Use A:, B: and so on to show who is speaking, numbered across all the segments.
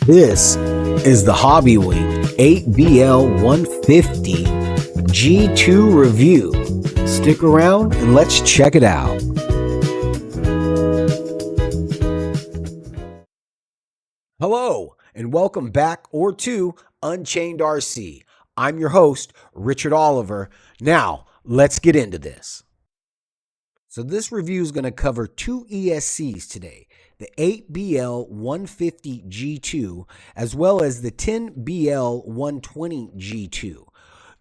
A: This is the HobbyWing 8bl150 G2 review. Stick around and let's check it out. Hello and welcome back or to Unchained RC. I'm your host, Richard Oliver. Now, let's get into this. So this review is going to cover two ESCs today, the 8bl150 G2 as well as the 10bl120 G2.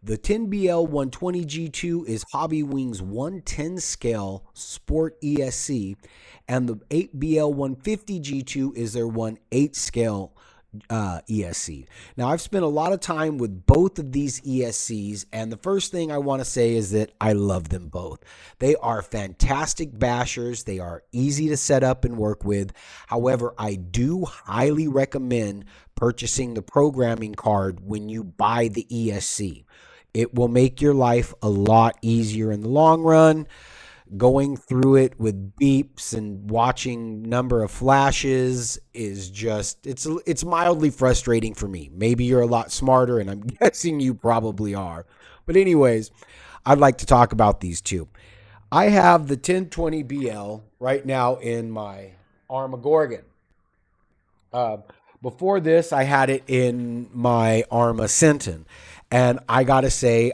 A: The 10bl120 G2 is HobbyWing's 1/10 scale sport ESC, and the 8bl150 G2 is their 1/8 scale ESC. Now, I've spent a lot of time with both of these ESCs, and the first thing I want to say is that I love them both. They are fantastic bashers. They are easy to set up and work with. However, I do highly recommend purchasing the programming card when you buy the ESC. It will make your life a lot easier in the long run. Going through it with beeps and watching number of flashes is just, it's mildly frustrating for me. Maybe you're a lot smarter, and I'm guessing you probably are. But anyways, I'd like to talk about these two. I have the 1020BL right now in my Armagorgon. Before this, I had it in my Arma Centon. And I gotta say,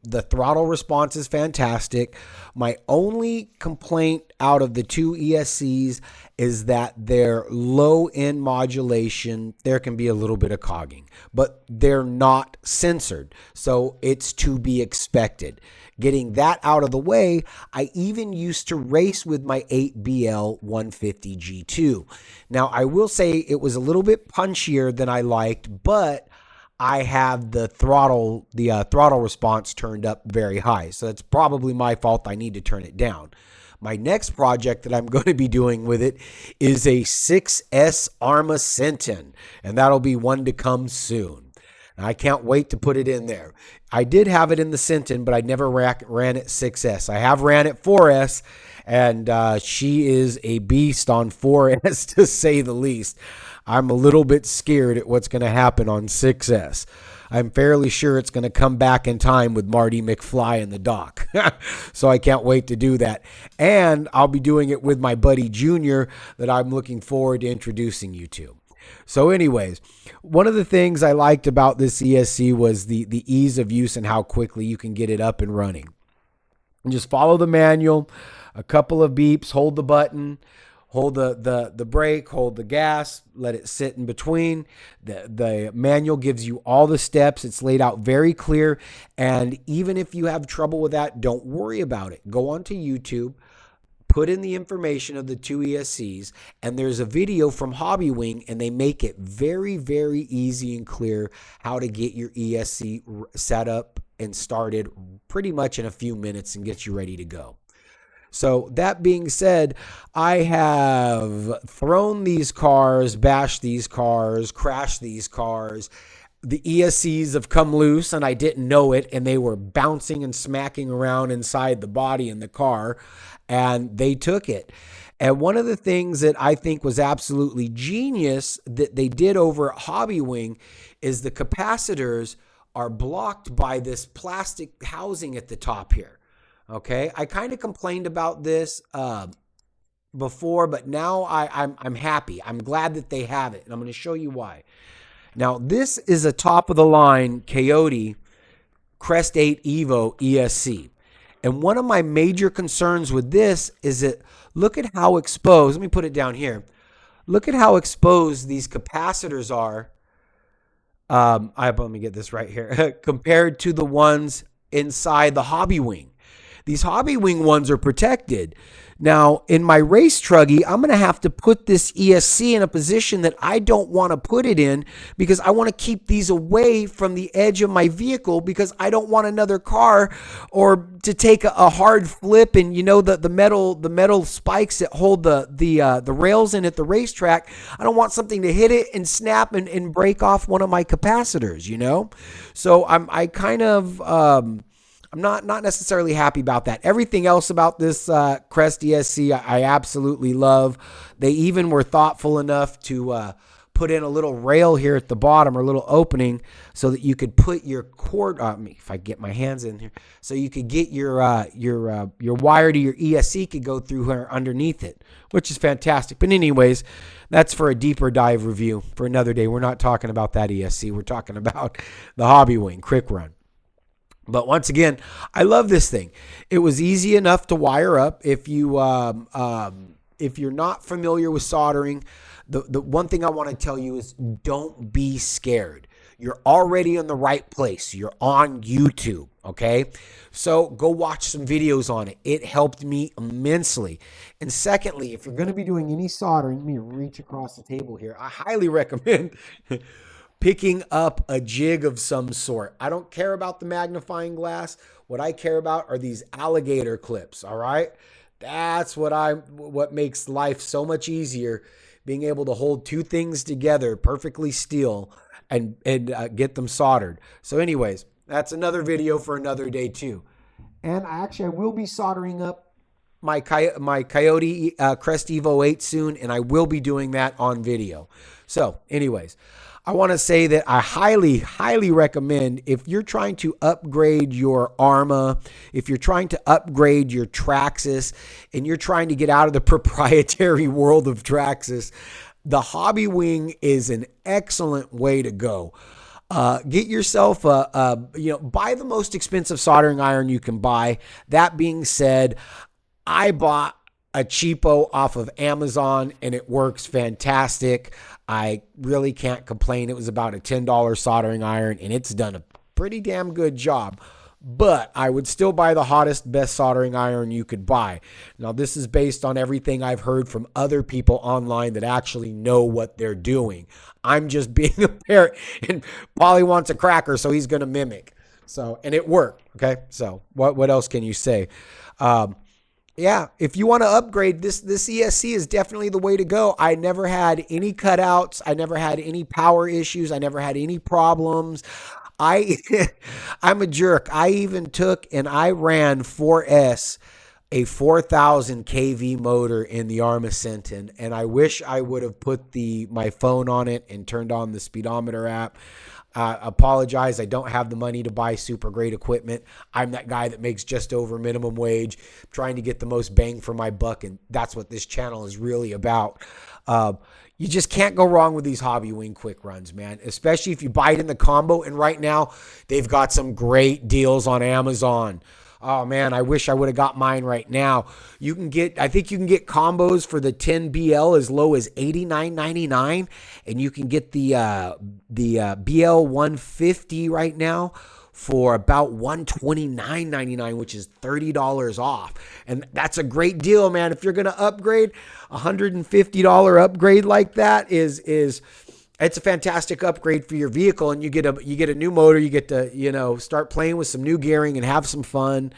A: the throttle response is fantastic. My only complaint out of the two ESCs is that their low end modulation, there can be a little bit of cogging, but they're not censored, so it's to be expected. Getting that out of the way, I even used to race with my 8bl150 G2. Now, I will say it was a little bit punchier than I liked, but I have the throttle response turned up very high. So that's probably my fault. I need to turn it down. My next project that I'm going to be doing with it is a 6S Arma Centon, and that'll be one to come soon. I can't wait to put it in there. I did have it in the Centon, but I never ran it 6S. I have ran it 4S, and she is a beast on 4S to say the least. I'm a little bit scared at what's going to happen on 6S. I'm fairly sure it's going to come back in time with Marty McFly in the dock. So I can't wait to do that. And I'll be doing it with my buddy Junior that I'm looking forward to introducing you to. So anyways, one of the things I liked about this ESC was the ease of use and how quickly you can get it up and running. And just follow the manual, a couple of beeps, hold the button, hold the brake, hold the gas, let it sit in between. The manual gives you all the steps. It's laid out very clear. And even if you have trouble with that, don't worry about it. Go onto YouTube, put in the information of the two ESCs, and there's a video from HobbyWing, and they make it very, very easy and clear how to get your ESC set up and started pretty much in a few minutes and get you ready to go. So that being said, I have thrown these cars, bashed these cars, crashed these cars. The ESCs have come loose and I didn't know it, and they were bouncing and smacking around inside the body in the car, and they took it. And one of the things that I think was absolutely genius that they did over at HobbyWing is the capacitors are blocked by this plastic housing at the top here. Okay, I kind of complained about this before, but now I'm happy. I'm glad that they have it, and I'm going to show you why. Now, this is a top-of-the-line Coyote Crest 8 Evo ESC. And one of my major concerns with this is that look at how exposed, let me put it down here. Look at how exposed these capacitors are. Let me get this right here. Compared to the ones inside the HobbyWing. These HobbyWing ones are protected. Now, in my race truggy, I'm going to have to put this ESC in a position that I don't want to put it in because I want to keep these away from the edge of my vehicle because I don't want another car or to take a hard flip and, you know, the metal spikes that hold the rails in at the racetrack. I don't want something to hit it and snap and break off one of my capacitors, you know? So I'm not necessarily happy about that. Everything else about this Crest ESC I absolutely love. They even were thoughtful enough to put in a little rail here at the bottom, or a little opening, so that you could put your cord on me. If I get my hands in here, so you could get your wire to your ESC could go through here underneath it, which is fantastic. But anyways, that's for a deeper dive review for another day. We're not talking about that ESC. We're talking about the HobbyWing Quick Run. But once again, I love this thing. It was easy enough to wire up. If you're not familiar with soldering, the one thing I want to tell you is don't be scared. You're already in the right place. You're on YouTube, okay? So go watch some videos on it. It helped me immensely. And secondly, if you're going to be doing any soldering, let me reach across the table here. I highly recommend picking up a jig of some sort. I don't care about the magnifying glass. What I care about are these alligator clips, all right? That's what makes life so much easier, being able to hold two things together perfectly still and get them soldered. So anyways, that's another video for another day too. And I will be soldering up my Coyote Crest Evo 8 soon, and I will be doing that on video. So anyways, I want to say that I highly, highly recommend, if you're trying to upgrade your Arma, if you're trying to upgrade your Traxxas, and you're trying to get out of the proprietary world of Traxxas, the HobbyWing is an excellent way to go. Get yourself buy the most expensive soldering iron you can buy. That being said, I bought a cheapo off of Amazon and it works fantastic. I really can't complain. It was about a $10 soldering iron and it's done a pretty damn good job. But I would still buy the hottest, best soldering iron you could buy. Now, this is based on everything I've heard from other people online that actually know what they're doing. I'm just being a parrot, and Polly wants a cracker, so he's going to mimic. So, and it worked. Okay. So what else can you say? Yeah, if you want to upgrade, this ESC is definitely the way to go. I never had any cutouts. I never had any power issues. I never had any problems. I'm a jerk. I even took and I ran 4S, a 4,000 kV motor in the Arma Sentin, and I wish I would have put my phone on it and turned on the speedometer app. Apologize, I don't have the money to buy super great equipment. I'm that guy that makes just over minimum wage, trying to get the most bang for my buck, and that's what this channel is really about. You just can't go wrong with these HobbyWing quick runs, man, especially if you buy it in the combo. And right now, they've got some great deals on Amazon. Oh, man, I wish I would have got mine right now. I think you can get combos for the 10BL as low as $89.99, and you can get the BL150 right now for about $129.99, which is $30 off. And that's a great deal, man. If you're going to upgrade, $150 upgrade like that it's a fantastic upgrade for your vehicle, and you get a new motor. You get to, start playing with some new gearing and have some fun.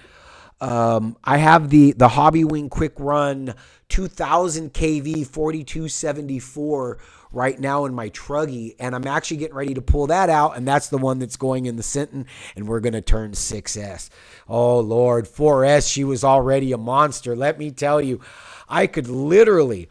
A: I have the HobbyWing Quick Run 2000 kV 4274 right now in my Truggy, and I'm actually getting ready to pull that out, and that's the one that's going in the Sentin, and we're going to turn 6S. Oh, Lord, 4S, she was already a monster. Let me tell you, I could literally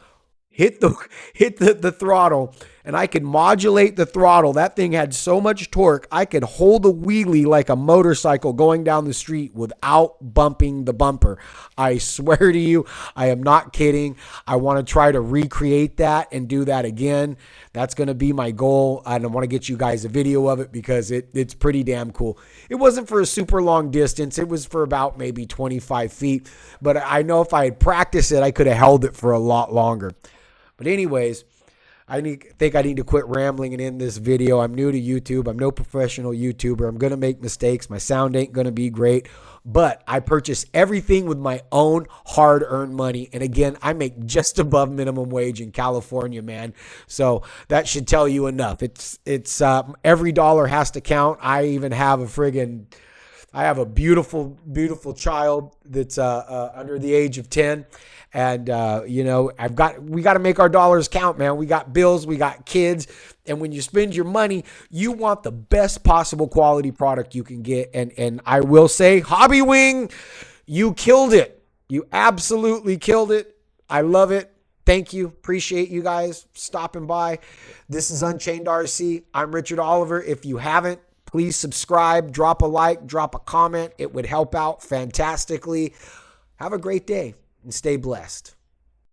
A: hit the throttle, and I could modulate the throttle. That thing had so much torque, I could hold a wheelie like a motorcycle going down the street without bumping the bumper. I swear to you, I am not kidding. I want to try to recreate that and do that again. That's going to be my goal, and I want to get you guys a video of it because it's pretty damn cool. It wasn't for a super long distance. It was for about maybe 25 feet, but I know if I had practiced it, I could have held it for a lot longer. But anyways, I think I need to quit rambling and end this video. I'm new to YouTube. I'm no professional YouTuber. I'm going to make mistakes. My sound ain't going to be great. But I purchase everything with my own hard-earned money. And again, I make just above minimum wage in California, man. So that should tell you enough. It's every dollar has to count. I even have I have a beautiful, beautiful child that's under the age of 10. And, we got to make our dollars count, man. We got bills, we got kids. And when you spend your money, you want the best possible quality product you can get. And I will say, HobbyWing, you killed it. You absolutely killed it. I love it. thank you. Appreciate you guys stopping by. This is Unchained RC. I'm Richard Oliver. If you haven't, please subscribe, drop a like, drop a comment. It would help out fantastically. Have a great day and stay blessed.